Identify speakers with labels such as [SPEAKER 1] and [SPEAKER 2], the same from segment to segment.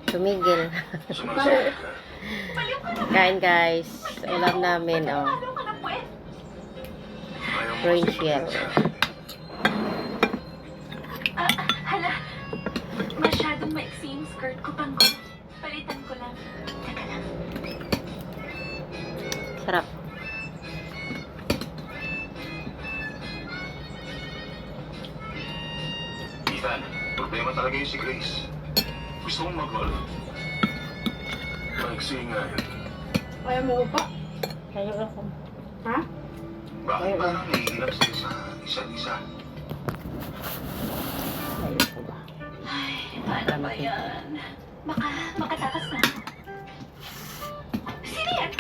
[SPEAKER 1] Tumigil.
[SPEAKER 2] Sumasagot ka.
[SPEAKER 1] Kain guys. Ulam namin, oh.
[SPEAKER 2] Ayaw mo
[SPEAKER 1] Brain
[SPEAKER 2] kasi
[SPEAKER 1] shell.
[SPEAKER 2] makinig sa akin.
[SPEAKER 3] Hala, masyadong maiksi yung skirt ko, Tanggol. Palitan ko lang. Teka lang.
[SPEAKER 1] Sarap.
[SPEAKER 2] Ethan, problema talaga yung si Grace. Gusto kong mag-golf. Maiksi nga yun.
[SPEAKER 4] Kaya mo pa?
[SPEAKER 1] Kayo ako.
[SPEAKER 4] Ha?
[SPEAKER 2] Bakit parang nahihilap sila sa isa't isa?
[SPEAKER 1] Kayo ko ba?
[SPEAKER 3] Ay, paano ba yan? Makatakas na. Sino yan?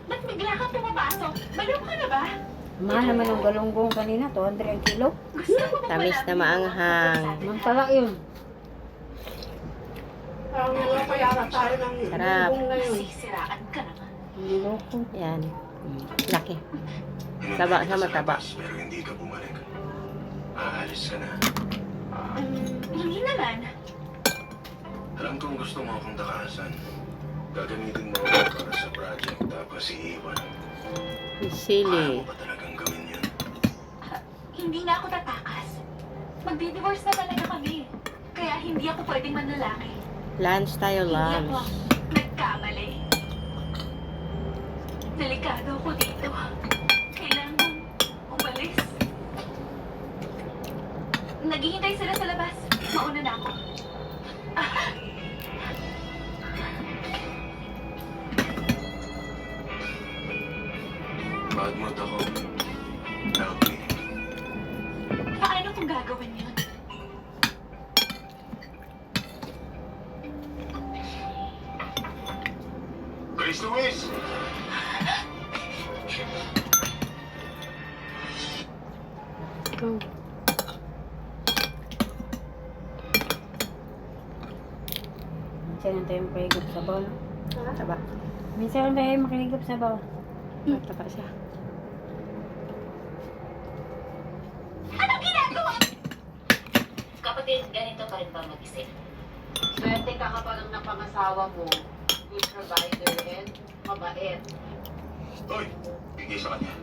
[SPEAKER 3] Ba't bigla kang pumapasok? Baliw ka na ba?
[SPEAKER 4] Mahal naman ang galunggong kanina, 200 ang kilo.
[SPEAKER 3] Gusto mo ba
[SPEAKER 1] Tamis na maanghang.
[SPEAKER 4] Mantala yun. Parang naloko yata tayo ng
[SPEAKER 1] Sarap.
[SPEAKER 4] galunggong na yun.
[SPEAKER 3] Sisiraan ka naman.
[SPEAKER 4] Niloko.
[SPEAKER 1] Yan. Laki. Taba sa mataba.
[SPEAKER 2] Pero hindi ka bumalik. Aalis ka na.
[SPEAKER 3] Hindi naman.
[SPEAKER 2] Alam kong gusto mo akong takasan. Gagamitin mo ako para sa project tapos iiwan. Kaya
[SPEAKER 1] Sili.
[SPEAKER 2] mo ba talagang gawin yun?
[SPEAKER 3] Hindi nga ako tatakas. Magdi-divorce na talaga kami. Kaya hindi ako pwedeng manlalaki.
[SPEAKER 1] Lunch tayo,
[SPEAKER 3] Hindi ako
[SPEAKER 1] lunch.
[SPEAKER 3] nagkamali. Delikado ako dito. Kailangan mong umalis. Naghihintay sila sa labas. Mauna na ako.
[SPEAKER 2] Bad mood ako. Help me.
[SPEAKER 3] Paano kung gagawin yun?
[SPEAKER 2] Grace Luis!
[SPEAKER 4] Go. Minsan lang tayo makahigop sa baw.
[SPEAKER 1] Taba.
[SPEAKER 4] Minsan lang tayo makahigop sa baw.
[SPEAKER 1] Taba siya.
[SPEAKER 3] Anong ginagawa? Kapatid, ganito pa rin ba mag-isip?
[SPEAKER 5] Swerte ka kapag ang napangasawa mo, good provider and mabait.
[SPEAKER 2] Hoy! Bigay sa kanya.